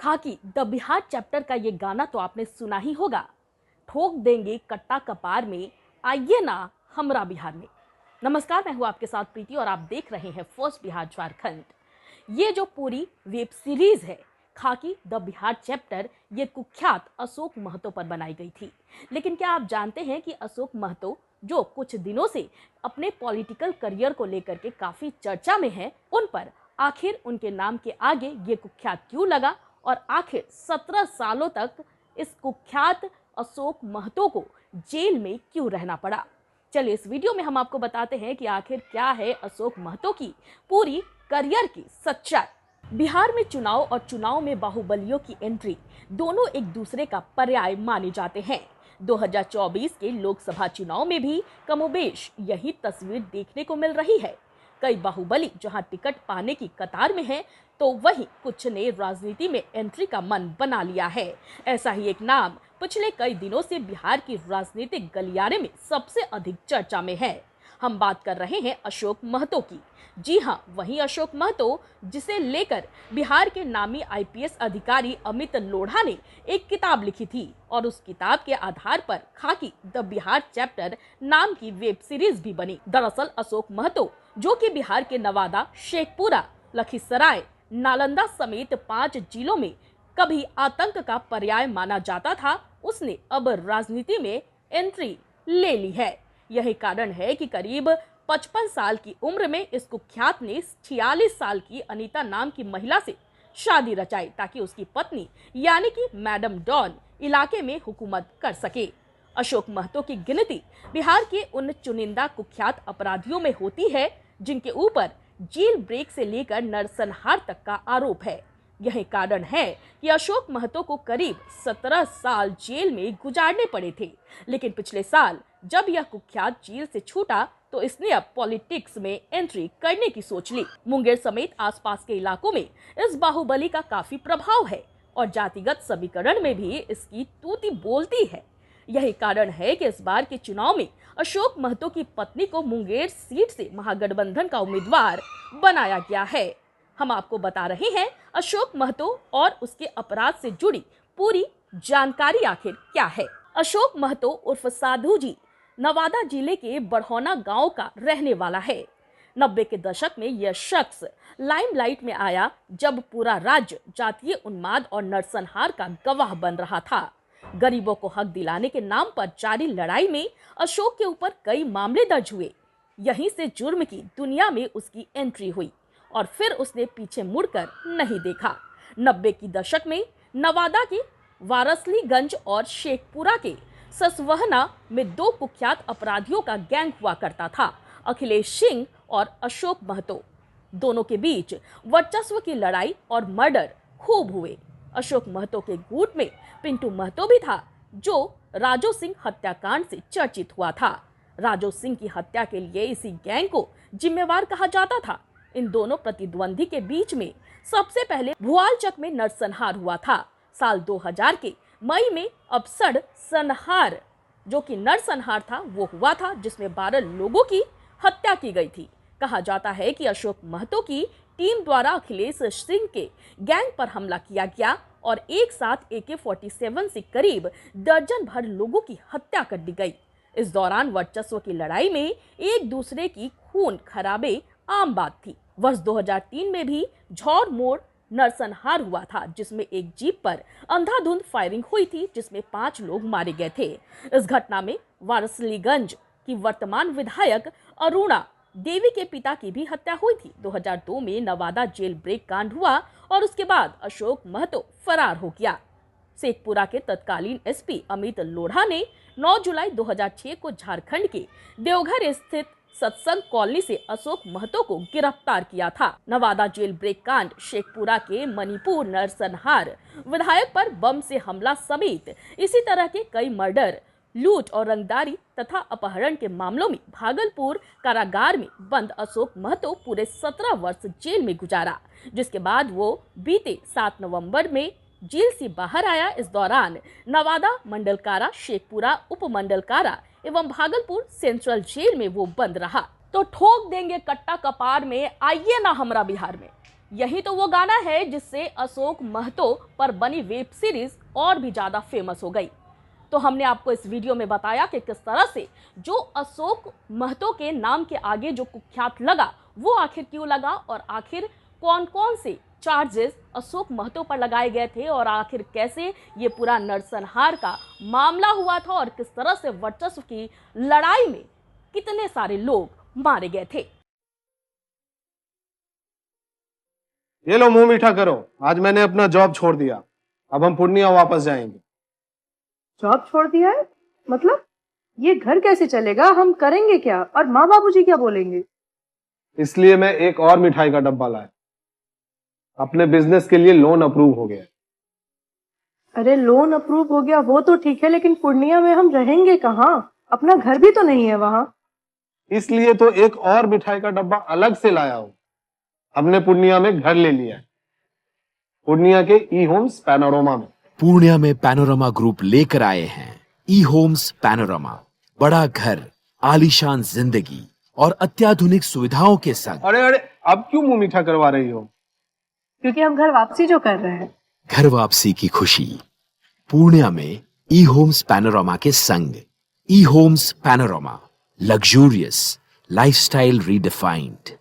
खाकी the Bihar chapter का ये गाना तो आपने सुना ही होगा। ठोक देंगे कट्टा कपार में, आइए ना हमरा बिहार में। नमस्कार, मैं हूँ आपके साथ प्रीति और आप देख रहे हैं फर्स्ट बिहार झारखंड। ये जो पूरी वेब सीरीज है खाकी द बिहार चैप्टर, ये कुख्यात अशोक महतो पर बनाई गई थी। लेकिन क्या आप जानते हैं कि अशोक महतो जो कुछ दिनों से अपने पॉलिटिकल करियर को लेकर के काफी चर्चा में हैं, उन पर आखिर उनके नाम के आगे ये कुख्यात क्यों लगा और आखिर 17 सालों तक इस कुख्यात अशोक महतो को जेल में क्यों रहना पड़ा। चलिए इस वीडियो में हम आपको बताते हैं कि आखिर क्या है अशोक महतो की पूरी करियर की सच्चाई। बिहार में चुनाव और चुनाव में बाहुबलियों की एंट्री दोनों एक दूसरे का पर्याय माने जाते हैं। 2024 के लोकसभा चुनाव में भी कमोबेश यही तस्वीर देखने को मिल रही है। कई बाहुबली जहां टिकट पाने की कतार में हैं, तो वहीं कुछ ने राजनीति में एंट्री का मन बना लिया है। ऐसा ही एक नाम पिछले कई दिनों से बिहार की राजनीतिक गलियारे में सबसे अधिक चर्चा में है। हम बात कर रहे हैं अशोक महतो की। जी हाँ, वही अशोक महतो जिसे लेकर बिहार के नामी आईपीएस अधिकारी अमित लोढ़ा ने एक किताब लिखी थी और उस किताब के आधार पर खाकी द बिहार चैप्टर नाम की वेब सीरीज भी बनी। दरअसल अशोक महतो जो कि बिहार के नवादा, शेखपुरा, लखीसराय, नालंदा समेत 5 जिलों में कभी आतंक का पर्याय माना जाता था, उसने अब राजनीति में एंट्री ले ली है। यही कारण है कि करीब 55 साल की उम्र में इस कुख्यात ने 46 साल की अनीता नाम की महिला से शादी रचाई ताकि उसकी पत्नी यानी कि मैडम डॉन इलाके में हुकूमत कर सके। अशोक महतो की गिनती बिहार के उन चुनिंदा कुख्यात अपराधियों में होती है जिनके ऊपर जेल ब्रेक से लेकर नरसंहार तक का आरोप है। यही कारण है कि अशोक महतो को करीब 17 साल जेल में गुजारने पड़े थे। लेकिन पिछले साल जब यह कुख्यात जेल से छूटा तो इसने अब पॉलिटिक्स में एंट्री करने की सोच ली। मुंगेर समेत आसपास के इलाकों में इस बाहुबली का काफी प्रभाव है और जातिगत समीकरण में भी इसकी तूती बोलती है। यही कारण है कि इस बार के चुनाव में अशोक महतो की पत्नी को मुंगेर सीट से महागठबंधन का उम्मीदवार बनाया गया है। हम आपको बता रहे हैं अशोक महतो और उसके अपराध से जुड़ी पूरी जानकारी आखिर क्या है। अशोक महतो उर्फ साधु जी नवादा जिले के बढ़ौना गांव का रहने वाला है। 90 के दशक में यह शख्स लाइमलाइट में आया जब पूरा राज्य जातीय उन्माद और नरसंहार का गवाह बन रहा था। गरीबों को हक दिलाने के नाम पर जारी लड़ाई में अशोक के ऊपर कई मामले दर्ज हुए। यहीं से जुर्म की दुनिया में उसकी एंट्री हुई और फिर उसने पीछे मुड़कर नहीं देखा। 90 की दशक में नवादा के वारसलीगंज और शेखपुरा के ससवहना में 2 कुख्यात अपराधियों का गैंग हुआ करता था, अखिलेश सिंह और अशोक महतो। दोनों के बीच वर्चस्व की लड़ाई और मर्डर खूब हुए। अशोक महतो के गुट में पिंटू महतो भी था जो राजो सिंह हत्याकांड से चर्चित हुआ था। राजो सिंह की हत्या के लिए इसी गैंग को जिम्मेवार कहा जाता था। इन दोनों प्रतिद्वंदी के बीच में सबसे पहले भुआलचक में नरसंहार हुआ था। साल 2000 के मई में अपसड़ संहार जो कि नरसंहार था वो हुआ था, जिसमें 12 लोगों की हत्या की गई थी। कहा जाता है कि अशोक महतो की टीम द्वारा अखिलेश सिंह के गैंग पर हमला किया गया और एक साथ AK-47 से करीब दर्जन भर लोगों की हत्या कर दी गई। इस दौरान वर्चस्व की लड़ाई में एक दूसरे की खून खराबे आम बात थी। वर्ष 2003 में भी झौर मोड़ नरसंहार हुआ था, जिसमें एक जीप पर अंधाधुंध फायरिंग हुई थी, जिसमें 5 लोग मारे गए थे। इस घटना में वारसलीगंज की वर्तमान विधायक अरुणा देवी के पिता की भी हत्या हुई थी। 2002 में नवादा जेल ब्रेक कांड हुआ और उसके बाद अशोक महतो फरार हो गया। शेखपुरा के तत्कालीन एसपी अमित लोढ़ा ने 9 जुलाई 2006 को झारखंड के देवघर स्थित सत्संग कॉलोनी से अशोक महतो को गिरफ्तार किया था। नवादा जेल ब्रेक कांड, शेखपुरा के मणिपुर नरसंहार, विधायक पर बम से हमला समेत इसी तरह के कई मर्डर, लूट और रंगदारी तथा अपहरण के मामलों में भागलपुर कारागार में बंद अशोक महतो पूरे 17 वर्ष जेल में गुजारा, जिसके बाद वो बीते 7 नवंबर में जेल से बाहर आया। इस दौरान नवादा मंडल कारा, शेखपुरा उपमंडल कारा एवं भागलपुर सेंट्रल जेल में वो बंद रहा। तो ठोक देंगे कट्टा कपार में, आइए ना हमरा बिहार में। यही तो वो गाना है जिससे अशोक महतो पर बनी वेब सीरीज और भी ज्यादा फेमस हो गई। तो हमने आपको इस वीडियो में बताया कि किस तरह से जो अशोक महतो के नाम के आगे जो कुख्यात लगा वो आखिर क्यों लगा, और आखिर कौन कौन से चार्जेस अशोक महतो पर लगाए गए थे, और आखिर कैसे ये पूरा नरसंहार का मामला हुआ था, और किस तरह से वर्चस्व की लड़ाई में कितने सारे लोग मारे गए थे। ये लो मुंह मीठा करो, आज मैंने अपना जॉब छोड़ दिया, अब हम पूर्णिया वापस जाएंगे। जॉब छोड़ दिया है? मतलब ये घर कैसे चलेगा? हम करेंगे क्या? और माँ बाबूजी क्या बोलेंगे? इसलिए मैं एक और मिठाई का डब्बा लाया। अपने बिजनेस के लिए लोन अप्रूव हो गया। अरे लोन अप्रूव हो गया वो तो ठीक है, लेकिन पूर्णिया में हम रहेंगे कहाँ? अपना घर भी तो नहीं है वहाँ। इसलिए तो एक और मिठाई का डब्बा अलग से लाया हूं। हमने पूर्णिया में घर ले लिया है, पूर्णिया के ई होम्स पैनोरमा में। पूर्णिया में पैनोरमा ग्रुप लेकर आए हैं ई होम्स पैनोरमा, बड़ा घर, आलीशान जिंदगी और अत्याधुनिक सुविधाओं के संग। अरे अरे, अब क्यों मुंह मीठा करवा रही हो? क्योंकि हम घर वापसी जो कर रहे हैं। घर वापसी की खुशी पूर्णिया में ई होम्स पैनोरमा के संग। ई homes panorama, luxurious lifestyle redefined.